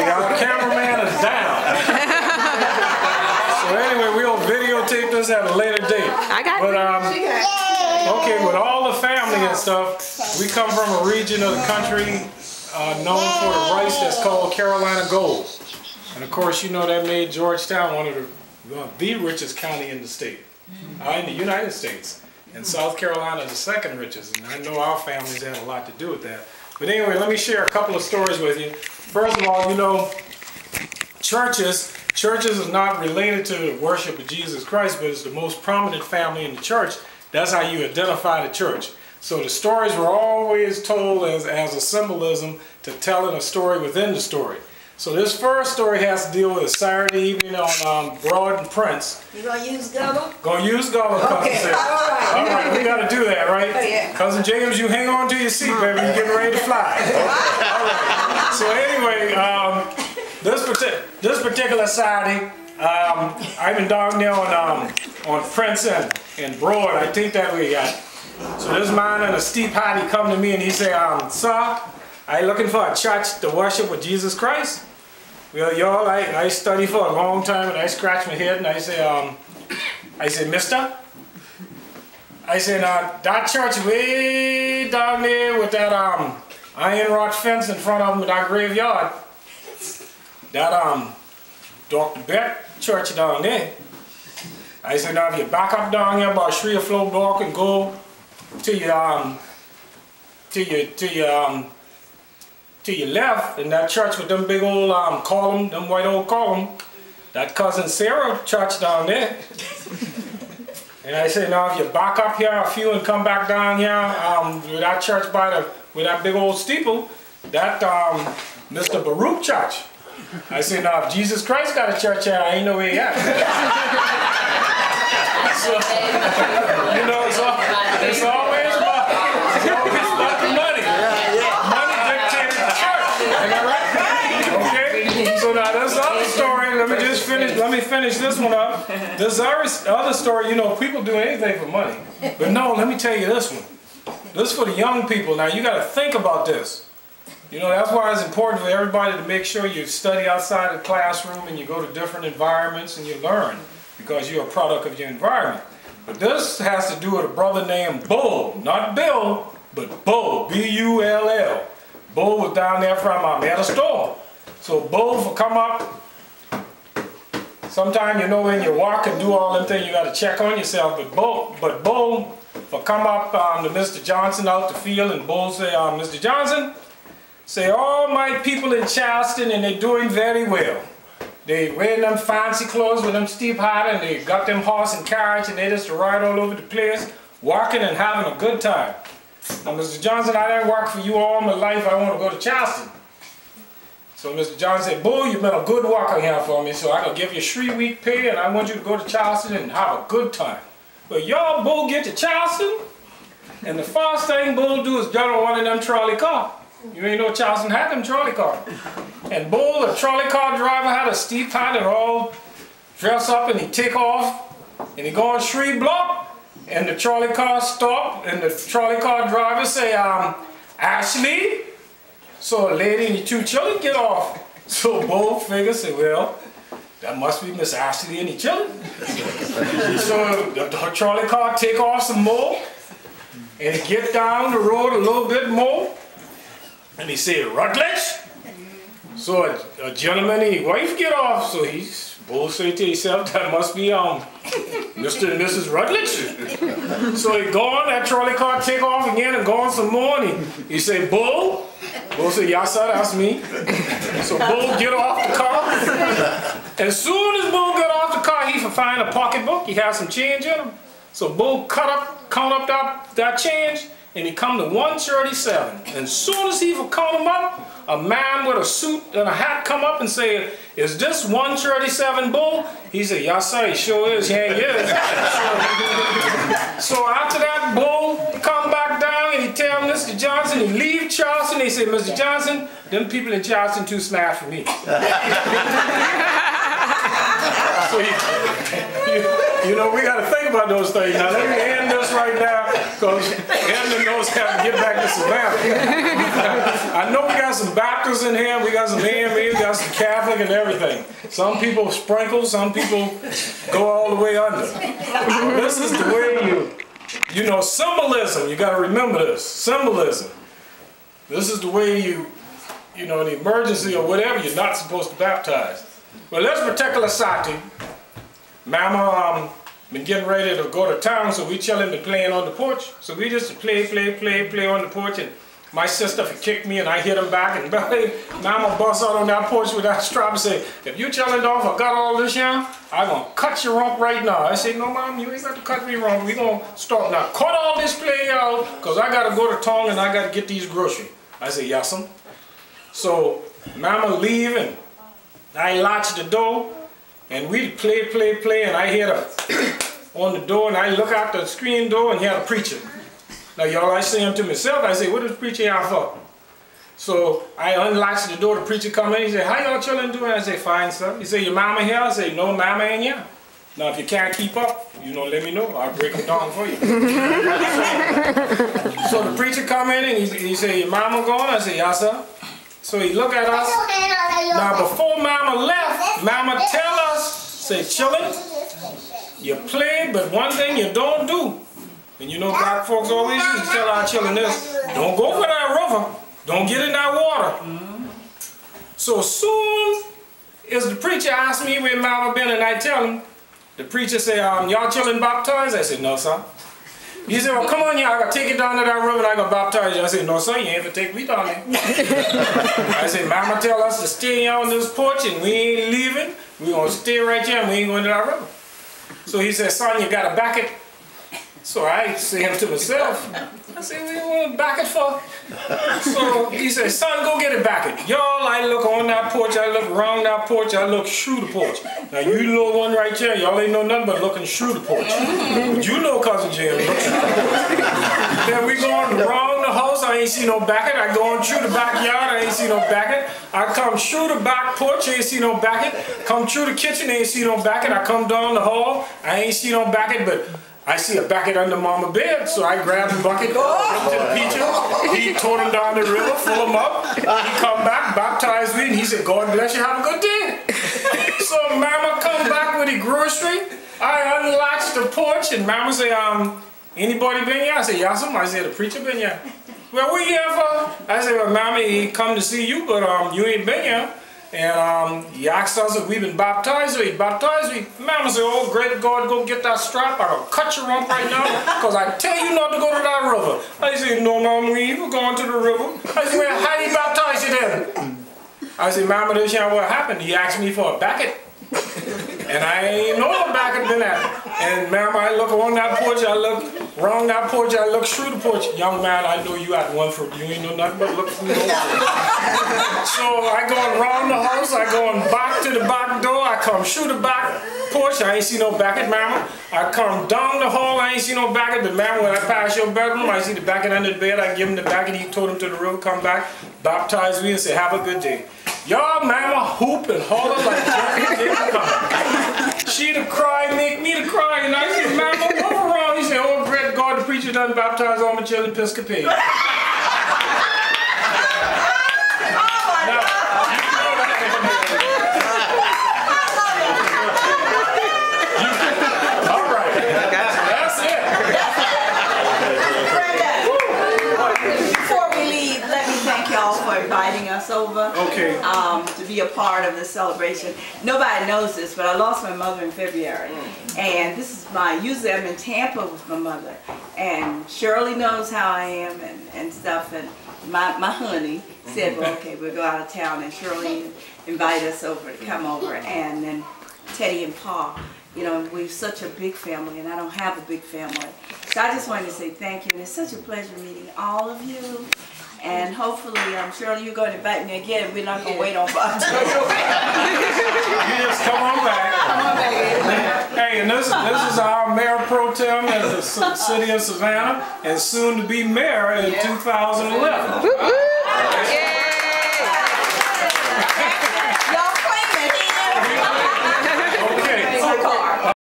Like our cameraman is down. So anyway, we'll videotape this at a later date. I got But okay, with all the family and stuff, we come from a region of the country known for the rice that's called Carolina Gold. And of course, you know that made Georgetown one of the richest county in the state, in the United States. And South Carolina is the second richest. And I know our families had a lot to do with that. But anyway, let me share a couple of stories with you. First of all, you know, churches is not related to the worship of Jesus Christ, but it's the most prominent family in the church. That's how you identify the church. So the stories were always told as a symbolism to telling a story within the story. So this first story has to deal with a Saturday evening on Broad and Prince. You gonna use Gullah? Gonna use Gullah. Okay, all right, we gotta do that, right? Oh, yeah. Cousin James, you hang on to your seat, baby. You're getting ready to fly. All right. So anyway, this particular Saturday, I've been down there on Prince and Broad. I think that we got. So this man in a steep hat, he come to me and he say, sir, are you looking for a church to worship with Jesus Christ? Well, y'all, I study for a long time and I scratch my head and I say, mister? I say, now that church way down there with that iron rod fence in front of them, that graveyard, that Dr. Beck church down there. I said, now if you back up down here about 3 or 4 blocks and go to your left, in that church with them big old column, them white old column, that cousin Sarah church down there. And I said, now if you back up here a few and come back down here with that church with that big old steeple, that Mr. Baruch church. I said, now if Jesus Christ got a church here, I ain't know where he at. So, you know, it's always about the money. Money dictated the church. Am I right? Okay. So now this other story, let me finish this one up. This other story, you know, people do anything for money. But no, let me tell you this one. This is for the young people. Now you got to think about this. You know, that's why it's important for everybody to make sure you study outside the classroom and you go to different environments and you learn, because you're a product of your environment. But this has to do with a brother named Bull, not Bill, but Bull, B-U-L-L. Bull was down there from at a store. So Bull will come up. Sometimes, you know, when you walk and do all them things, you got to check on yourself. But Bull will come up to Mr. Johnson out the field, and Bull say, Mr. Johnson, say, all my people in Charleston, and they're doing very well. They wearing them fancy clothes with them steep hat, and they got them horse and carriage, and they just ride all over the place, walking and having a good time. Now, Mr. Johnson, I didn't work for you all my life. I want to go to Charleston. So Mr. Johnson said, Bull, you've been a good worker here for me, so I can give you 3-week pay, and I want you to go to Charleston and have a good time. But y'all, Bull, get to Charleston, and the first thing Bull do is get on one of them trolley cars. You ain't know Charleston had them trolley cars. And Bull, the trolley car driver, had a steep hat and all dressed up, and he take off and he go on 3 blocks, and the trolley car stop, and the trolley car driver say, Ashley. So a lady and the 2 children get off. So Bull figures, say, well, that must be Miss Ashley and the children. So the trolley car take off some more, and he get down the road a little bit more. And he said, Rutledge? So a gentleman and his wife get off. So Bull say to himself, that must be Mr. and Mrs. Rutledge. So he go on, that trolley car take off again and go on some more. And he say, Bull? Bull say, yes sir, that's me. So Bull get off the car. As soon as Bull get off the car, he find a pocketbook. He has some change in him. So Bull count up that change. And he come to 137. And as soon as he count him up, a man with a suit and a hat come up and say, is this 137 Bull? He said, yes sir, he sure is. Yeah, he is. So after that, Bull come back down and he tell Mr. Johnson, he leave Charleston. He said, Mr. Johnson, them people in Charleston too smart for me. So you know, we got to think about those things. Now let me end this right now, because Edna knows how to get back to Savannah. I know we got some Baptists in here, we got some AME, we got some Catholic and everything. Some people sprinkle, some people go all the way under. This is the way you know, symbolism. You got to remember this, symbolism. This is the way you know, in the emergency or whatever, you're not supposed to baptize. Well, this particular Sati, Mama been getting ready to go to town, so we chilling and playing on the porch. So we just play on the porch, and my sister kicked me and I hit him back, and Mama bust out on that porch with that strap and say, if you chilling off or got all this here, I'm gonna cut your rump right now. I say, no Mom, you ain't got to cut me rump. We gonna stop now. Cut all this play out, cause I gotta go to town and I gotta get these groceries. I say, yes'm. So Mama leave and I latch the door and we play, and I hear her on the door, and I look out the screen door and hear the preacher. Now y'all, I say him to myself, I say, what is the preacher here for? So I unlatch the door, the preacher come in, he say, how y'all children doing? I say, fine, sir. He say, your mama here? I say, no, mama ain't here. Now if you can't keep up, you know, let me know, I'll break them down for you. So the preacher come in and he say, your mama gone? I say, yes, sir. So he look at us. Now before Mama left, Mama tell us, say, children, you play, but one thing you don't do. And you know black folks always used to tell our children this, don't go for that river, don't get in that water. So soon as the preacher asked me where Mama been, and I tell him, the preacher say, y'all children baptized? I said, no, sir. He said, well, come on, y'all, I gotta take you down to that river and I gotta baptize you. I said, no, sir, you ain't gonna take me down there. I said, Mama tell us to stay here on this porch and we ain't leaving. We gonna stay right here and we ain't going to that river. So he said, son, you gotta back it. So I say him to myself, I said, what do you want to back it for? So he said, son, go get it back it. Y'all, I look on that porch, I look around that porch, I look through the porch. Now you little one right there, y'all ain't know nothing but looking through the porch. But you know Cousin Jim, look through the porch. Then we going around the house, I ain't see no back it. I go on through the backyard, I ain't see no back it. I come through the back porch, I ain't see no back it. Come through the kitchen, I ain't see no back it. I come down the hall, I ain't see no back it, but I see a bucket under Mama's bed, so I grabbed the bucket, went to the preacher, he towed him down the river, fill him up, he come back, baptized me, and he said, God bless you, have a good day. So Mama come back with the grocery, I unlatched the porch, and Mama say, anybody been here? I said, yes, I said, the preacher been here. Well, what you here for? I said, well, Mama, he come to see you, but you ain't been here. And he asked us if we've been baptized, so he baptized me. Mama said, oh, great God, go get that strap. I'm going to cut your rump right now, because I tell you not to go to that river. I said, no, Mama, we ain't going to the river. I said, well, how he baptized you then? I said, Mama, this is what happened. He asked me for a bucket. And I ain't know no bucket been at. And Mama, I look on that porch, I look around that porch, I look through the porch. Young man, I know you had one for you ain't know nothing but look through the porch. So I go around the house, I go back to the back door, I come through the back porch, I ain't see no bucket, Mama. I come down the hall, I ain't see no bucket, but Mama, when I pass your bedroom, I see the bucket under the bed, I give him the bucket, he told him to the river, come back, baptize me and say, have a good day. Y'all, Mama hoop and holler like she to cry, make me to cry, and I said, Mama, what wrong? He said, oh, great God, the preacher done baptized all my children Episcopalian. Inviting us over to be a part of this celebration. Nobody knows this, but I lost my mother in February, and this is usually I'm in Tampa with my mother, and Shirley knows how I am and stuff, and my honey said, well, okay, we'll go out of town, and Shirley invited us over to come over, and then Teddy and Paul. You know, we're such a big family, and I don't have a big family. So I just wanted to say thank you, and it's such a pleasure meeting all of you. And hopefully, I'm sure you're going to invite me again. We're not going to wait on Bob. You just come on back. Come on back. Hey, and this is our mayor pro tem in the city of Savannah, and soon to be mayor in 2011.